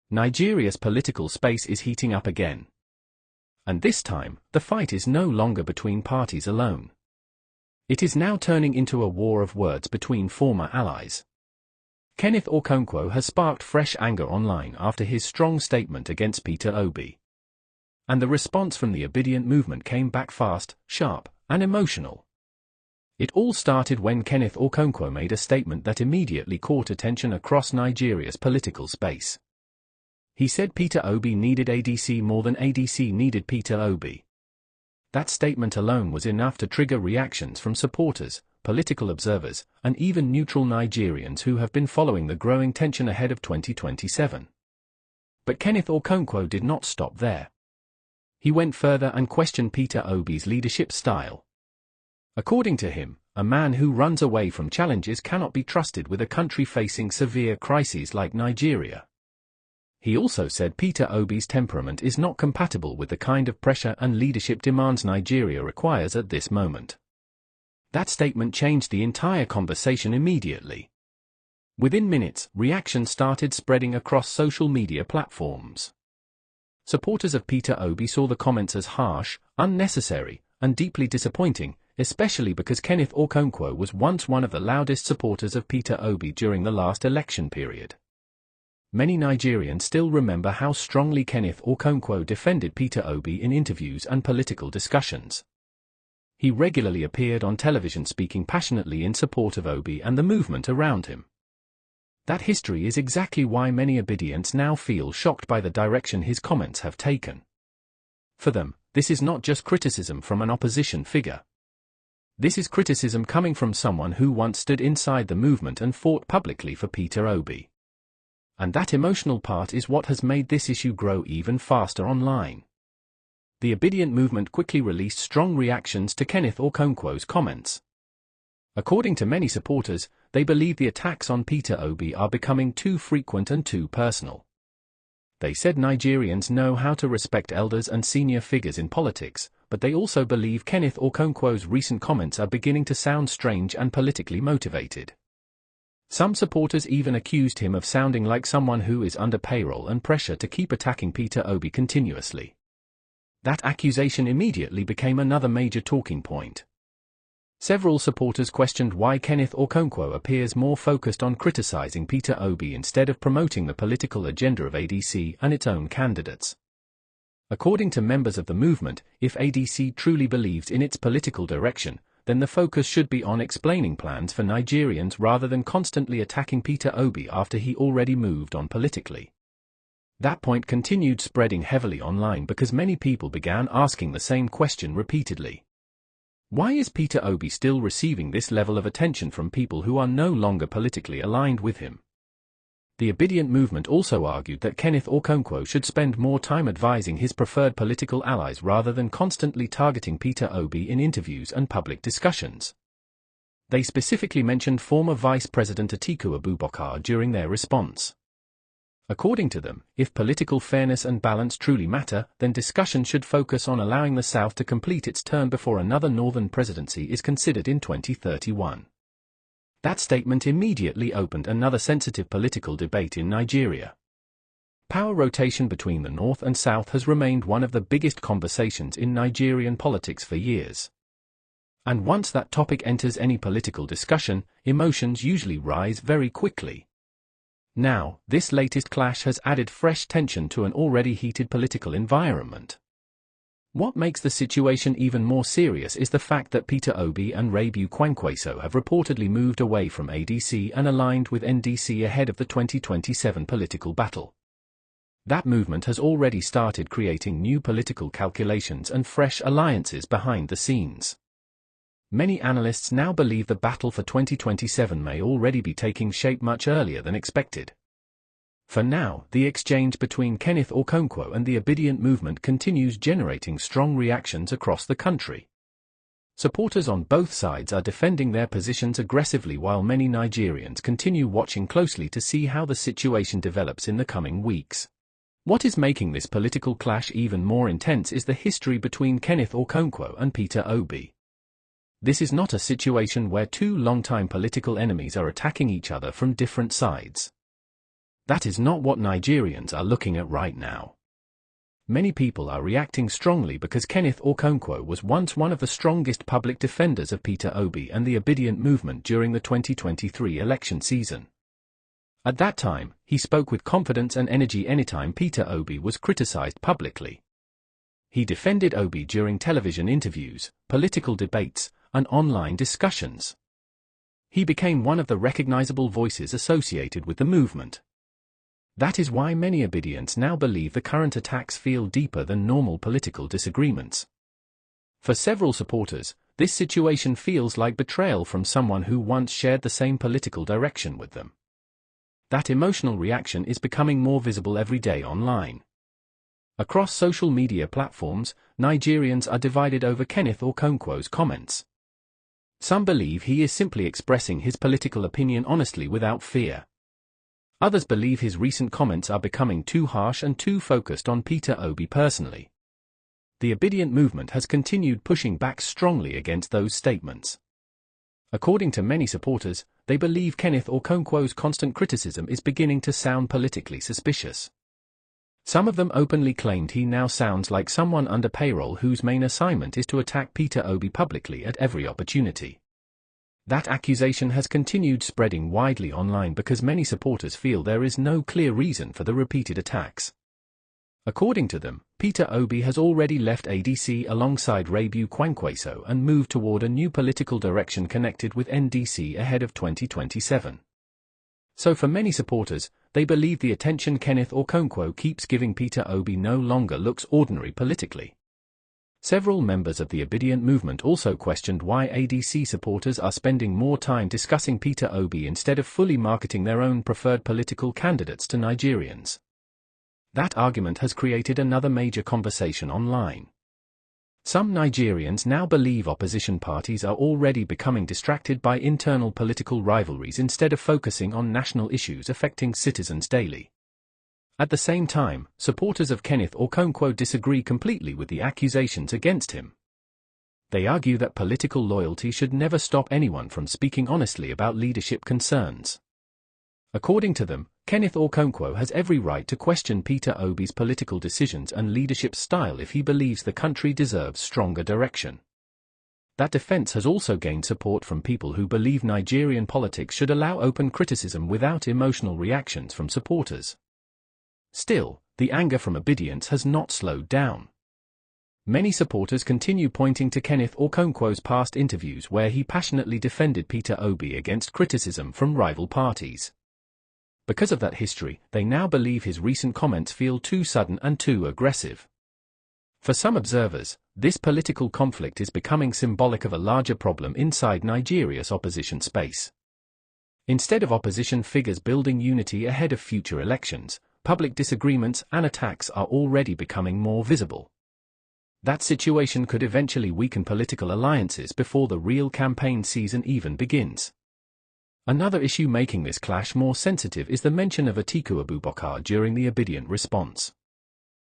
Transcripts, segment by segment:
Nigeria's political space is heating up again. And this time, the fight is no longer between parties alone. It is now turning into a war of words between former allies. Kenneth Okonkwo has sparked fresh anger online after his strong statement against Peter Obi. And the response from the Obidient Movement came back fast, sharp, and emotional. It all started when Kenneth Okonkwo made a statement that immediately caught attention across Nigeria's political space. He said Peter Obi needed ADC more than ADC needed Peter Obi. That statement alone was enough to trigger reactions from supporters, political observers, and even neutral Nigerians who have been following the growing tension ahead of 2027. But Kenneth Okonkwo did not stop there. He went further and questioned Peter Obi's leadership style. According to him, a man who runs away from challenges cannot be trusted with a country facing severe crises like Nigeria. He also said Peter Obi's temperament is not compatible with the kind of pressure and leadership demands Nigeria requires at this moment. That statement changed the entire conversation immediately. Within minutes, reactions started spreading across social media platforms. Supporters of Peter Obi saw the comments as harsh, unnecessary, and deeply disappointing, especially because Kenneth Okonkwo was once one of the loudest supporters of Peter Obi during the last election period. Many Nigerians still remember how strongly Kenneth Okonkwo defended Peter Obi in interviews and political discussions. He regularly appeared on television speaking passionately in support of Obi and the movement around him. That history is exactly why many Obidients now feel shocked by the direction his comments have taken. For them, this is not just criticism from an opposition figure. This is criticism coming from someone who once stood inside the movement and fought publicly for Peter Obi. And that emotional part is what has made this issue grow even faster online. The Obidient Movement quickly released strong reactions to Kenneth Okonkwo's comments. According to many supporters, they believe the attacks on Peter Obi are becoming too frequent and too personal. They said Nigerians know how to respect elders and senior figures in politics, but they also believe Kenneth Okonkwo's recent comments are beginning to sound strange and politically motivated. Some supporters even accused him of sounding like someone who is under payroll and pressure to keep attacking Peter Obi continuously. That accusation immediately became another major talking point. Several supporters questioned why Kenneth Okonkwo appears more focused on criticizing Peter Obi instead of promoting the political agenda of ADC and its own candidates. According to members of the movement, if ADC truly believes in its political direction, then the focus should be on explaining plans for Nigerians rather than constantly attacking Peter Obi after he already moved on politically. That point continued spreading heavily online because many people began asking the same question repeatedly. Why is Peter Obi still receiving this level of attention from people who are no longer politically aligned with him? The Obidient Movement also argued that Kenneth Okonkwo should spend more time advising his preferred political allies rather than constantly targeting Peter Obi in interviews and public discussions. They specifically mentioned former Vice President Atiku Abubakar during their response. According to them, if political fairness and balance truly matter, then discussion should focus on allowing the South to complete its term before another Northern presidency is considered in 2031. That statement immediately opened another sensitive political debate in Nigeria. Power rotation between the North and South has remained one of the biggest conversations in Nigerian politics for years. And once that topic enters any political discussion, emotions usually rise very quickly. Now, this latest clash has added fresh tension to an already heated political environment. What makes the situation even more serious is the fact that Peter Obi and Obi-Kwankwaso have reportedly moved away from ADC and aligned with NDC ahead of the 2027 political battle. That movement has already started creating new political calculations and fresh alliances behind the scenes. Many analysts now believe the battle for 2027 may already be taking shape much earlier than expected. For now, the exchange between Kenneth Okonkwo and the Obidient Movement continues generating strong reactions across the country. Supporters on both sides are defending their positions aggressively while many Nigerians continue watching closely to see how the situation develops in the coming weeks. What is making this political clash even more intense is the history between Kenneth Okonkwo and Peter Obi. This is not a situation where two longtime political enemies are attacking each other from different sides. That is not what Nigerians are looking at right now. Many people are reacting strongly because Kenneth Okonkwo was once one of the strongest public defenders of Peter Obi and the Obidient Movement during the 2023 election season. At that time, he spoke with confidence and energy anytime Peter Obi was criticized publicly. He defended Obi during television interviews, political debates, and online discussions. He became one of the recognizable voices associated with the movement. That is why many Obidients now believe the current attacks feel deeper than normal political disagreements. For several supporters, this situation feels like betrayal from someone who once shared the same political direction with them. That emotional reaction is becoming more visible every day online. Across social media platforms, Nigerians are divided over Kenneth Okonkwo's comments. Some believe he is simply expressing his political opinion honestly without fear. Others believe his recent comments are becoming too harsh and too focused on Peter Obi personally. The Obidient Movement has continued pushing back strongly against those statements. According to many supporters, they believe Kenneth Okonkwo's constant criticism is beginning to sound politically suspicious. Some of them openly claimed he now sounds like someone under payroll whose main assignment is to attack Peter Obi publicly at every opportunity. That accusation has continued spreading widely online because many supporters feel there is no clear reason for the repeated attacks. According to them, Peter Obi has already left ADC alongside Obi-Kwankwaso and moved toward a new political direction connected with NDC ahead of 2027. So for many supporters, they believe the attention Kenneth Okonkwo keeps giving Peter Obi no longer looks ordinary politically. Several members of the Obidient Movement also questioned why ADC supporters are spending more time discussing Peter Obi instead of fully marketing their own preferred political candidates to Nigerians. That argument has created another major conversation online. Some Nigerians now believe opposition parties are already becoming distracted by internal political rivalries instead of focusing on national issues affecting citizens daily. At the same time, supporters of Kenneth Okonkwo disagree completely with the accusations against him. They argue that political loyalty should never stop anyone from speaking honestly about leadership concerns. According to them, Kenneth Okonkwo has every right to question Peter Obi's political decisions and leadership style if he believes the country deserves stronger direction. That defense has also gained support from people who believe Nigerian politics should allow open criticism without emotional reactions from supporters. Still, the anger from Obidients has not slowed down. Many supporters continue pointing to Kenneth Okonkwo's past interviews where he passionately defended Peter Obi against criticism from rival parties. Because of that history, they now believe his recent comments feel too sudden and too aggressive. For some observers, this political conflict is becoming symbolic of a larger problem inside Nigeria's opposition space. Instead of opposition figures building unity ahead of future elections, public disagreements and attacks are already becoming more visible. That situation could eventually weaken political alliances before the real campaign season even begins. Another issue making this clash more sensitive is the mention of Atiku Abubakar during the Obidient response.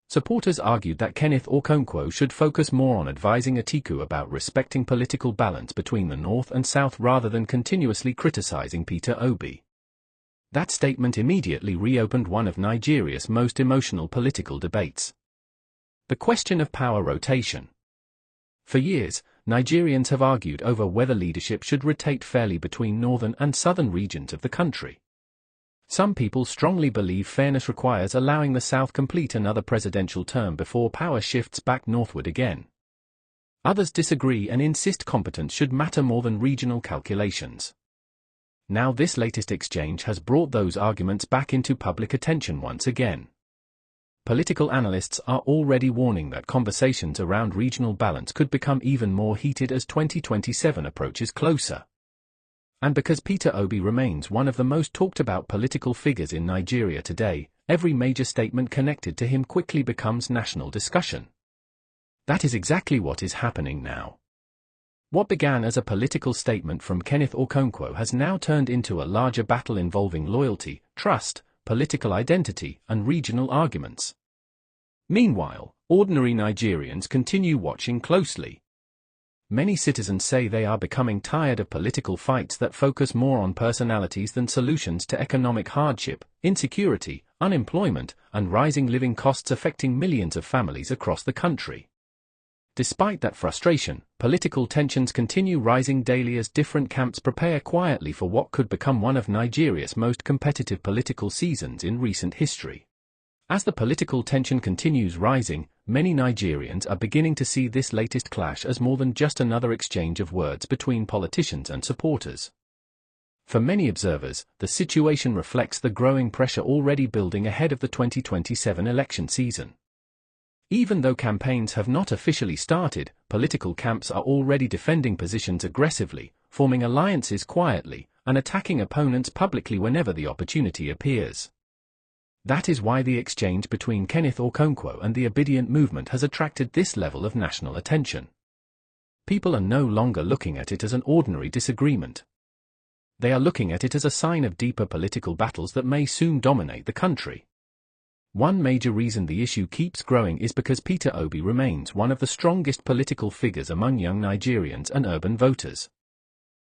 Supporters argued that Kenneth Okonkwo should focus more on advising Atiku about respecting political balance between the North and South rather than continuously criticizing Peter Obi. That statement immediately reopened one of Nigeria's most emotional political debates. The question of power rotation. For years, Nigerians have argued over whether leadership should rotate fairly between northern and southern regions of the country. Some people strongly believe fairness requires allowing the South complete another presidential term before power shifts back northward again. Others disagree and insist competence should matter more than regional calculations. Now this latest exchange has brought those arguments back into public attention once again. Political analysts are already warning that conversations around regional balance could become even more heated as 2027 approaches closer. And because Peter Obi remains one of the most talked about political figures in Nigeria today, every major statement connected to him quickly becomes national discussion. That is exactly what is happening now. What began as a political statement from Kenneth Okonkwo has now turned into a larger battle involving loyalty, trust, political identity, and regional arguments. Meanwhile, ordinary Nigerians continue watching closely. Many citizens say they are becoming tired of political fights that focus more on personalities than solutions to economic hardship, insecurity, unemployment, and rising living costs affecting millions of families across the country. Despite that frustration, political tensions continue rising daily as different camps prepare quietly for what could become one of Nigeria's most competitive political seasons in recent history. As the political tension continues rising, many Nigerians are beginning to see this latest clash as more than just another exchange of words between politicians and supporters. For many observers, the situation reflects the growing pressure already building ahead of the 2027 election season. Even though campaigns have not officially started, political camps are already defending positions aggressively, forming alliances quietly, and attacking opponents publicly whenever the opportunity appears. That is why the exchange between Kenneth Okonkwo and the Obidient Movement has attracted this level of national attention. People are no longer looking at it as an ordinary disagreement. They are looking at it as a sign of deeper political battles that may soon dominate the country. One major reason the issue keeps growing is because Peter Obi remains one of the strongest political figures among young Nigerians and urban voters.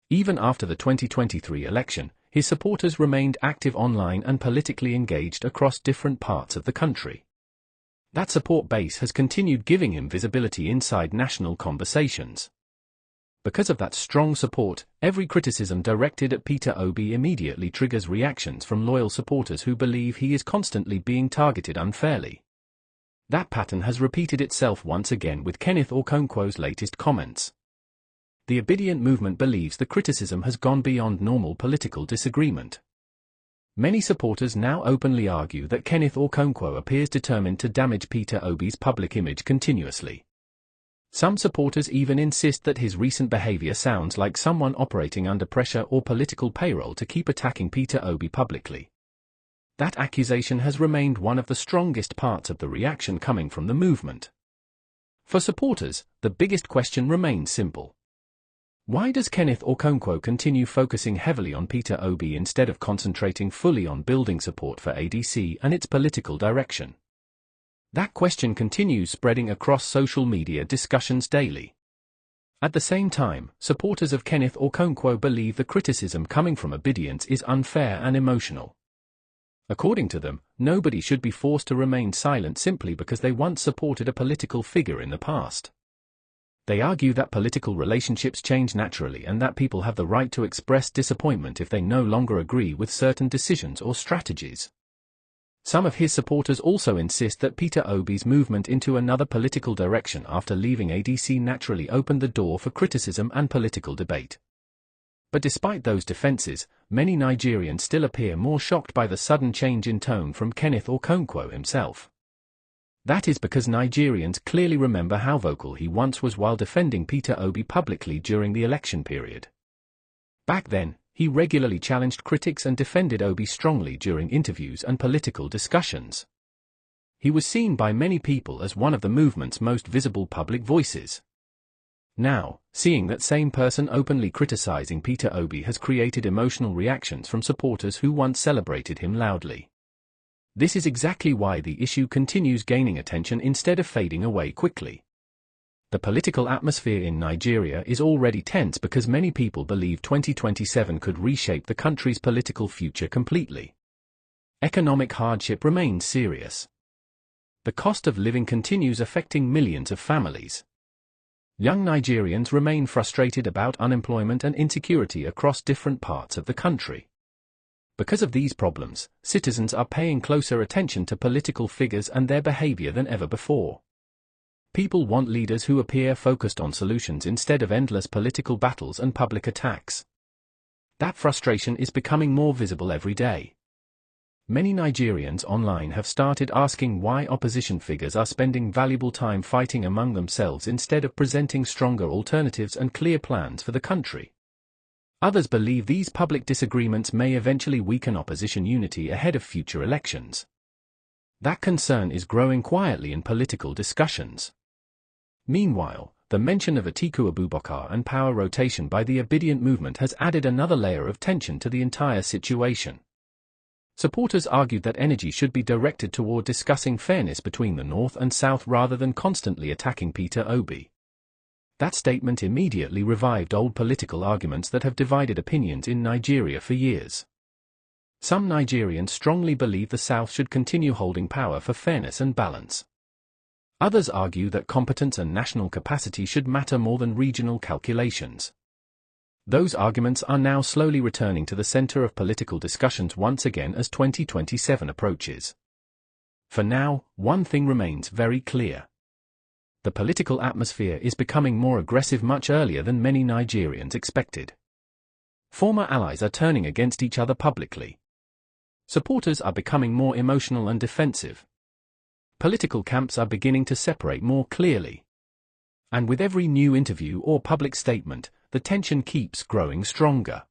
Even after the 2023 election, his supporters remained active online and politically engaged across different parts of the country. That support base has continued giving him visibility inside national conversations. Because of that strong support, every criticism directed at Peter Obi immediately triggers reactions from loyal supporters who believe he is constantly being targeted unfairly. That pattern has repeated itself once again with Kenneth Okonkwo's latest comments. The Obidient Movement believes the criticism has gone beyond normal political disagreement. Many supporters now openly argue that Kenneth Okonkwo appears determined to damage Peter Obi's public image continuously. Some supporters even insist that his recent behavior sounds like someone operating under pressure or political payroll to keep attacking Peter Obi publicly. That accusation has remained one of the strongest parts of the reaction coming from the movement. For supporters, the biggest question remains simple. Why does Kenneth Okonkwo continue focusing heavily on Peter Obi instead of concentrating fully on building support for ADC and its political direction? That question continues spreading across social media discussions daily. At the same time, supporters of Kenneth Okonkwo believe the criticism coming from Obedience is unfair and emotional. According to them, nobody should be forced to remain silent simply because they once supported a political figure in the past. They argue that political relationships change naturally and that people have the right to express disappointment if they no longer agree with certain decisions or strategies. Some of his supporters also insist that Peter Obi's movement into another political direction after leaving ADC naturally opened the door for criticism and political debate. But despite those defenses, many Nigerians still appear more shocked by the sudden change in tone from Kenneth Okonkwo himself. That is because Nigerians clearly remember how vocal he once was while defending Peter Obi publicly during the election period. Back then, he regularly challenged critics and defended Obi strongly during interviews and political discussions. He was seen by many people as one of the movement's most visible public voices. Now, seeing that same person openly criticizing Peter Obi has created emotional reactions from supporters who once celebrated him loudly. This is exactly why the issue continues gaining attention instead of fading away quickly. The political atmosphere in Nigeria is already tense because many people believe 2027 could reshape the country's political future completely. Economic hardship remains serious. The cost of living continues affecting millions of families. Young Nigerians remain frustrated about unemployment and insecurity across different parts of the country. Because of these problems, citizens are paying closer attention to political figures and their behavior than ever before. People want leaders who appear focused on solutions instead of endless political battles and public attacks. That frustration is becoming more visible every day. Many Nigerians online have started asking why opposition figures are spending valuable time fighting among themselves instead of presenting stronger alternatives and clear plans for the country. Others believe these public disagreements may eventually weaken opposition unity ahead of future elections. That concern is growing quietly in political discussions. Meanwhile, the mention of Atiku Abubakar and power rotation by the Obidient Movement has added another layer of tension to the entire situation. Supporters argued that energy should be directed toward discussing fairness between the North and South rather than constantly attacking Peter Obi. That statement immediately revived old political arguments that have divided opinions in Nigeria for years. Some Nigerians strongly believe the South should continue holding power for fairness and balance. Others argue that competence and national capacity should matter more than regional calculations. Those arguments are now slowly returning to the center of political discussions once again as 2027 approaches. For now, one thing remains very clear. The political atmosphere is becoming more aggressive much earlier than many Nigerians expected. Former allies are turning against each other publicly. Supporters are becoming more emotional and defensive. Political camps are beginning to separate more clearly. And with every new interview or public statement, the tension keeps growing stronger.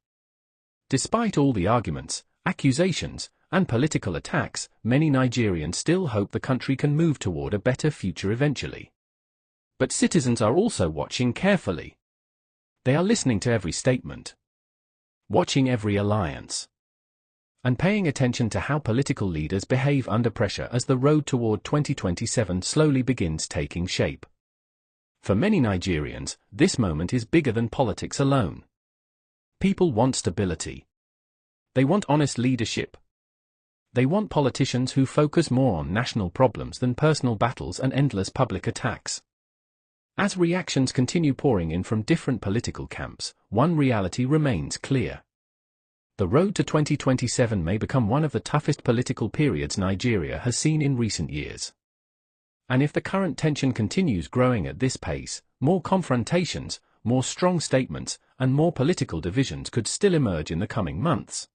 Despite all the arguments, accusations, and political attacks, many Nigerians still hope the country can move toward a better future eventually. But citizens are also watching carefully. They are listening to every statement, watching every alliance, and paying attention to how political leaders behave under pressure as the road toward 2027 slowly begins taking shape. For many Nigerians, this moment is bigger than politics alone. People want stability. They want honest leadership. They want politicians who focus more on national problems than personal battles and endless public attacks. As reactions continue pouring in from different political camps, one reality remains clear. The road to 2027 may become one of the toughest political periods Nigeria has seen in recent years. And if the current tension continues growing at this pace, more confrontations, more strong statements, and more political divisions could still emerge in the coming months.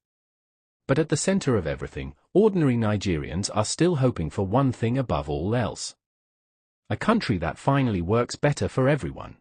But at the center of everything, ordinary Nigerians are still hoping for one thing above all else: a country that finally works better for everyone.